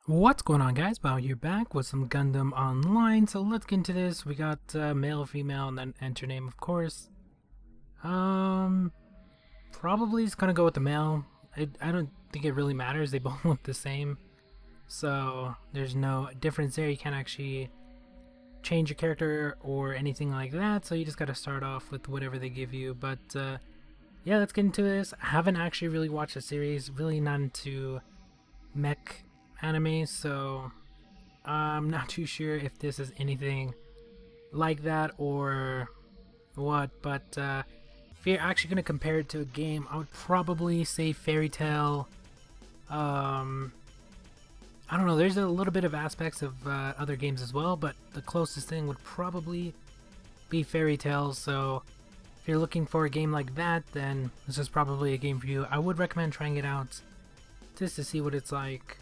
What's going on, guys? Bao here, back with some Gundam Online. So let's get into this. We got male, female, and then enter name, of course. Probably just gonna go with the male. I don't think it really matters. They both look the same, so there's no difference there. You can't actually change your character or anything like that. So you just gotta start off with whatever they give you. But yeah, let's get into this. I haven't actually really watched the series. Really not into mech anime, so I'm not too sure if this is anything like that or what, but if you're actually going to compare it to a game, I would probably say Fairy Tail. I don't know, there's a little bit of aspects of other games as well, but the closest thing would probably be Fairy Tail. So if you're looking for a game like that, then this is probably a game for you. I would recommend trying it out just to see what it's like.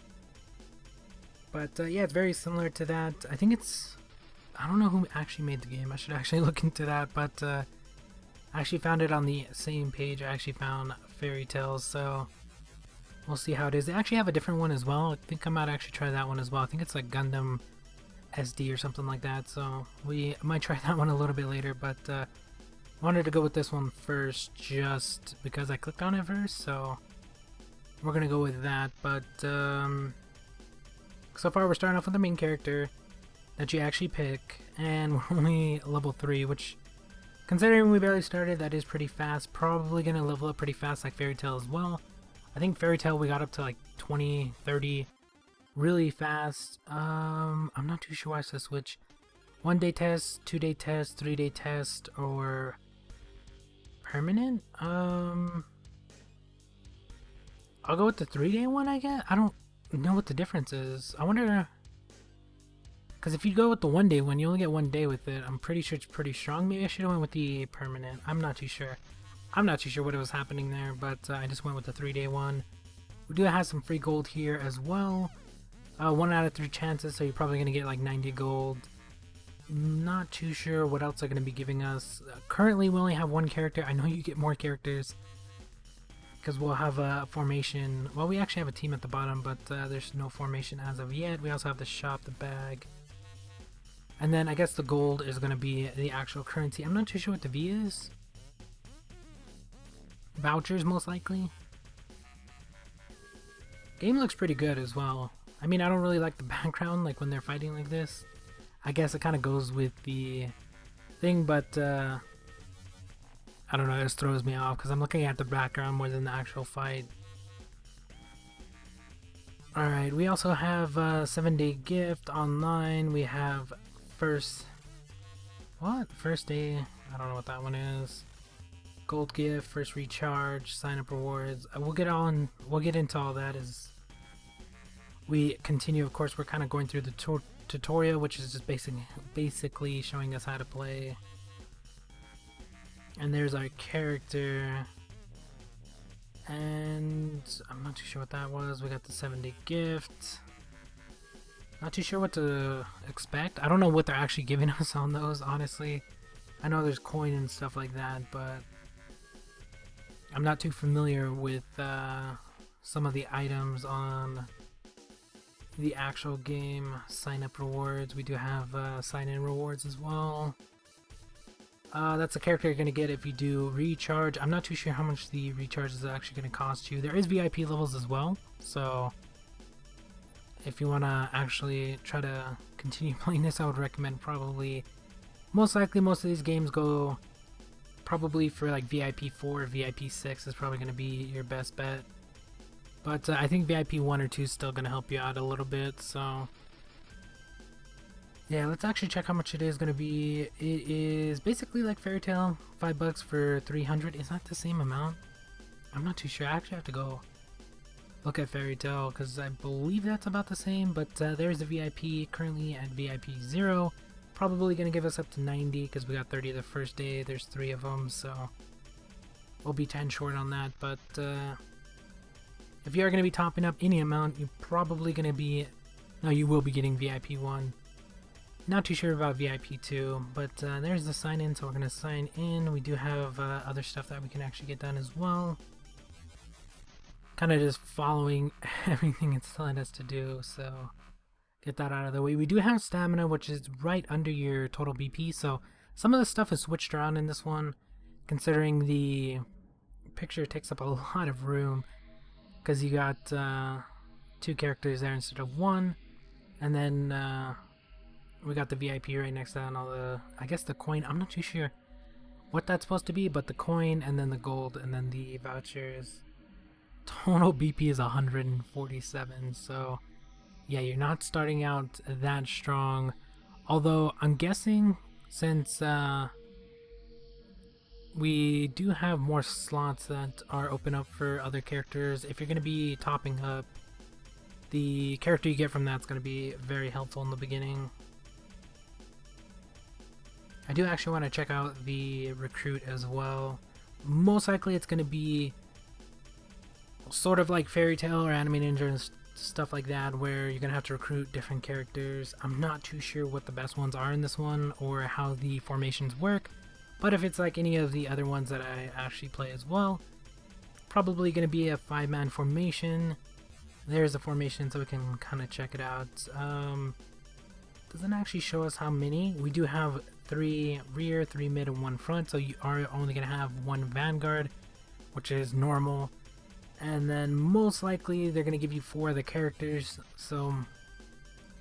But yeah, it's very similar to that. I think I don't know who actually made the game. I should actually look into that. But I actually found it on the same page. I actually found Fairy Tales, so we'll see how it is. They actually have a different one as well. I think I might actually try that one as well. I think it's like Gundam SD or something like that. So we might try that one a little bit later. But wanted to go with this one first just because I clicked on it first. So we're going to go with that. But so far we're starting off with the main character that you actually pick, and we're only level 3, which, considering we barely started, that is pretty fast. Probably gonna level up pretty fast like Fairy Tail as well. I think Fairy Tail we got up to like 20, 30 really fast. I'm not too sure why I said switch. 1-day test, 2-day test, 3-day test, or permanent? I'll go with the 3-day one, I guess. I don't know what the difference is. I wonder, because if you go with the 1-day one, you only get 1 day with it. I'm pretty sure it's pretty strong. Maybe I should have went with the permanent. I'm not too sure. I'm not too sure what was happening there, but I just went with the 3-day one. We do have some free gold here as well. 1 out of 3 chances, so you're probably gonna get like 90 gold. Not too sure what else they're gonna be giving us. Currently, we only have 1 character. I know you get more characters, because we'll have a formation. Well, we actually have a team at the bottom, but there's no formation as of yet. We also have the shop, the bag, and then I guess the gold is going to be the actual currency. I'm not too sure what the V is. Vouchers, most likely. Game looks pretty good as well. I mean, I don't really like the background, like when they're fighting like this. I guess it kind of goes with the thing, but I don't know, it just throws me off because I'm looking at the background more than the actual fight. Alright, we also have 7-day gift online. We have first day, I don't know what that one is. Gold gift, first recharge, sign up rewards. We'll get into all that as we continue. Of course, we're kind of going through the tutorial, which is just basically showing us how to play. And there's our character, and I'm not too sure what that was. We got the 7-day gift. Not too sure what to expect. I don't know what they're actually giving us on those, honestly. I know there's coin and stuff like that, but I'm not too familiar with some of the items on the actual game. Sign up rewards. We do have sign in rewards as well. That's a character you're going to get if you do recharge. I'm not too sure how much the recharge is actually going to cost you. There is VIP levels as well, so if you want to actually try to continue playing this, I would recommend probably, most likely most of these games go probably for like VIP 4 or VIP 6 is probably going to be your best bet. But I think VIP 1 or 2 is still going to help you out a little bit, so yeah, let's actually check how much it is going to be. It is basically like Fairy Tail, $5 for 300. Is that the same amount? I'm not too sure. I actually have to go look at Fairy Tail because I believe that's about the same. But there's the VIP currently at VIP 0. Probably going to give us up to 90 because we got 30 the first day. There's 3 of them, so we'll be 10 short on that. But if you are going to be topping up any amount, you're probably going to be... No, you will be getting VIP 1. Not too sure about VIP 2, but there's the sign in, so we're going to sign in. We do have other stuff that we can actually get done as well. kind of just following everything it's telling us to do, so get that out of the way. We do have stamina, which is right under your total BP, so some of the stuff is switched around in this one, considering the picture takes up a lot of room, because you got 2 characters there instead of 1, and then we got the VIP right next to that, and all the, I guess the coin, I'm not too sure what that's supposed to be, but the coin, and then the gold, and then the vouchers. Total BP is 147, so yeah, you're not starting out that strong, although I'm guessing since we do have more slots that are open up for other characters, if you're going to be topping up, the character you get from that's going to be very helpful in the beginning. I do actually want to check out the recruit as well. Most likely it's going to be sort of like Fairy Tail or Anime Ninja and stuff like that, where you're going to have to recruit different characters. I'm not too sure what the best ones are in this one or how the formations work, but if it's like any of the other ones that I actually play as well, probably going to be a 5-man formation. There's a formation so we can kind of check it out. Doesn't actually show us how many. We do have 3 rear, 3 mid, and 1 front, so you are only going to have 1 vanguard, which is normal. And then most likely they're going to give you 4 of the characters, so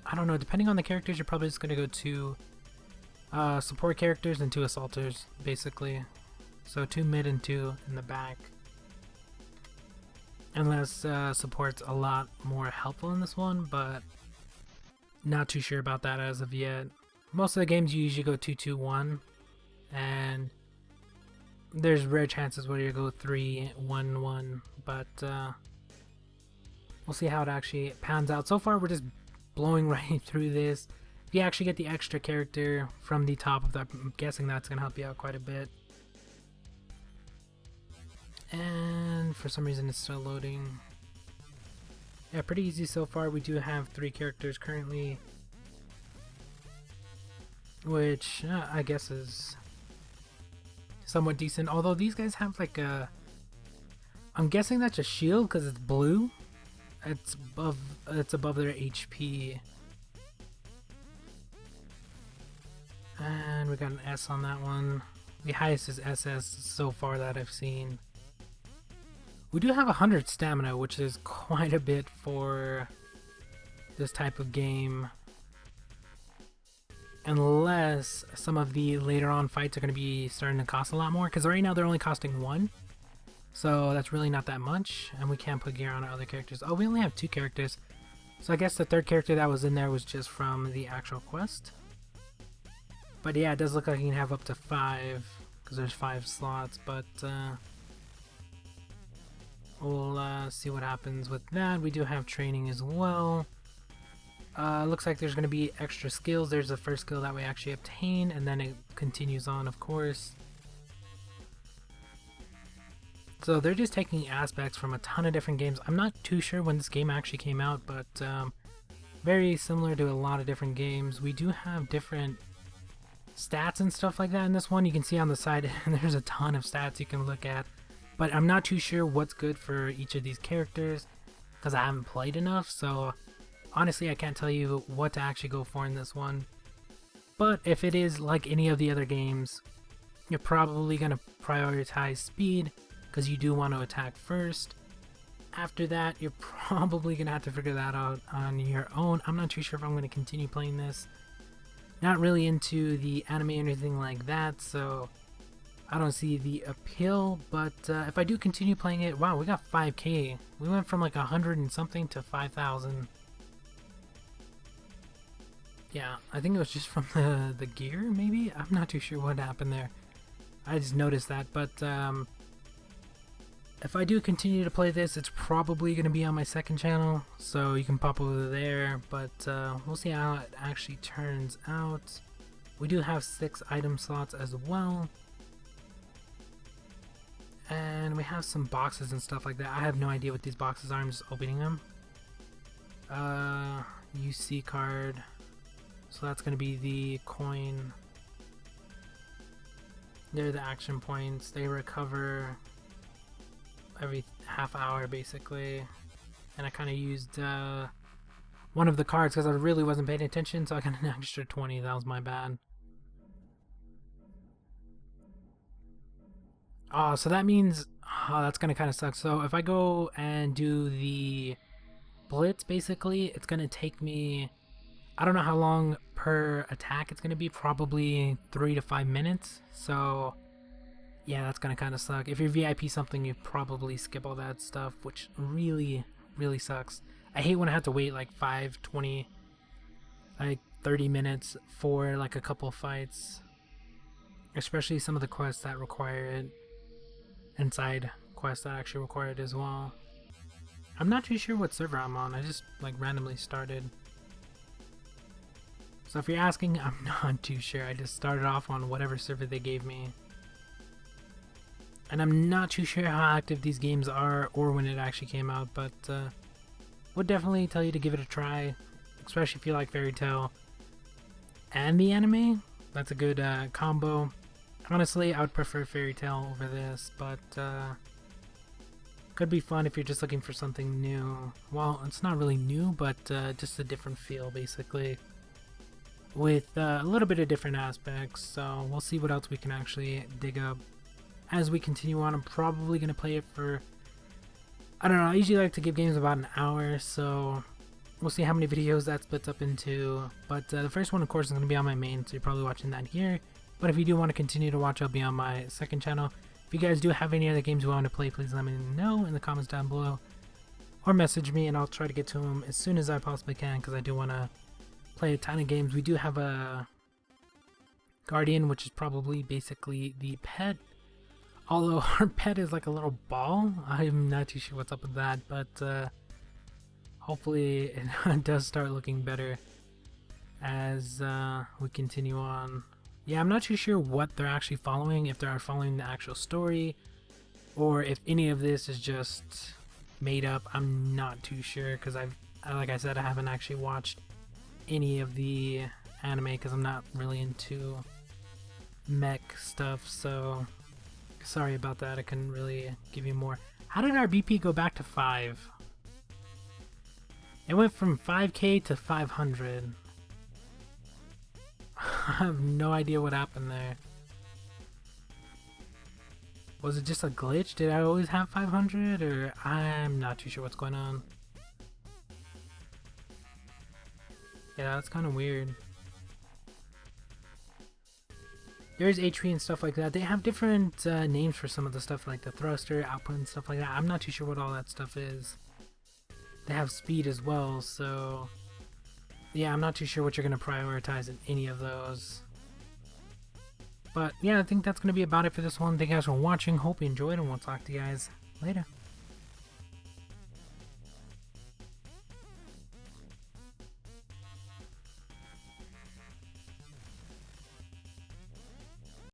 I don't know, depending on the characters, you're probably just going to go 2 support characters and 2 assaulters, basically. So 2 mid and 2 in the back. Unless support's a lot more helpful in this one, but not too sure about that as of yet. Most of the games you usually go 2-2-1, and there's rare chances where you go 3-1-1, but we'll see how it actually pans out. So far we're just blowing right through this. If you actually get the extra character from the top of that, I'm guessing that's going to help you out quite a bit. And for some reason it's still loading. Yeah, pretty easy so far. We do have 3 characters currently, which I guess is somewhat decent, although these guys have like a, I'm guessing that's a shield because it's blue. It's above their HP. And we got an S on that one. The highest is SS so far that I've seen. We do have 100 stamina, which is quite a bit for this type of game. Unless some of the later on fights are going to be starting to cost a lot more, because right now they're only costing 1. So that's really not that much, and we can't put gear on our other characters. Oh, we only have 2 characters. So I guess the 3rd character that was in there was just from the actual quest. But yeah, it does look like you can have up to 5, because there's 5 slots, but we'll see what happens with that. We do have training as well. Looks like there's going to be extra skills. There's the first skill that we actually obtain, and then it continues on, of course. So they're just taking aspects from a ton of different games. I'm not too sure when this game actually came out, but very similar to a lot of different games. We do have different stats and stuff like that in this one. You can see on the side there's a ton of stats you can look at, but I'm not too sure what's good for each of these characters because I haven't played enough, so honestly I can't tell you what to actually go for in this one. But if it is like any of the other games, you're probably going to prioritize speed because you do want to attack first. After that, you're probably going to have to figure that out on your own. I'm not too sure if I'm going to continue playing this. Not really into the anime or anything like that, so I don't see the appeal, but if I do continue playing it, wow, we got 5k. We went from like 100 and something to 5,000. Yeah, I think it was just from the gear, maybe? I'm not too sure what happened there. I just noticed that, but if I do continue to play this, it's probably going to be on my 2nd channel, so you can pop over there, but we'll see how it actually turns out. We do have 6 item slots as well, and we have some boxes and stuff like that. I have no idea what these boxes are, I'm just opening them. UC card, so that's going to be the coin. They're the action points. They recover half hour basically, and I kind of used one of the cards because I really wasn't paying attention, so I got an extra 20. That was my bad. Oh, so that means that's gonna kind of suck. So if I go and do the blitz, basically, it's gonna take me, I don't know how long per attack it's gonna be, probably 3 to 5 minutes. So yeah, that's gonna kind of suck. If you're VIP something, you probably skip all that stuff, which really, really sucks. I hate when I have to wait like 5, 20, like 30 minutes for like a couple fights, especially some of the quests that require it, and side quests that actually require it as well. I'm not too sure what server I'm on. I just like randomly started. So if you're asking, I'm not too sure. I just started off on whatever server they gave me. And I'm not too sure how active these games are or when it actually came out, but would definitely tell you to give it a try, especially if you like Fairy Tail and the anime. That's a good combo. Honestly, I would prefer Fairy Tail over this, but could be fun if you're just looking for something new. Well, it's not really new, but just a different feel, basically, with a little bit of different aspects. So we'll see what else we can actually dig up as we continue on. I'm probably going to play it for, I don't know, I usually like to give games about an hour, so we'll see how many videos that splits up into. But the first one, of course, is going to be on my main, so you're probably watching that here. But if you do want to continue to watch, I'll be on my second channel. If you guys do have any other games you want to play, please let me know in the comments down below. Or message me and I'll try to get to them as soon as I possibly can, because I do want to play a ton of games. We do have a Guardian, which is probably basically the pet. Although our pet is like a little ball. I'm not too sure what's up with that, but hopefully it does start looking better as we continue on. Yeah, I'm not too sure what they're actually following, if they're following the actual story, or if any of this is just made up. I'm not too sure, because like I said, I haven't actually watched any of the anime, because I'm not really into mech stuff, so sorry about that. I couldn't really give you more. How did our BP go back to 5? It went from 5k to 500. I have no idea what happened there. Was it just a glitch? Did I always have 500? Or I'm not too sure what's going on. Yeah, that's kind of weird. There's HP and stuff like that. They have different names for some of the stuff, like the thruster, output, and stuff like that. I'm not too sure what all that stuff is. They have speed as well, so yeah, I'm not too sure what you're going to prioritize in any of those. But yeah, I think that's going to be about it for this one. Thank you guys for watching. Hope you enjoyed, and we'll talk to you guys later.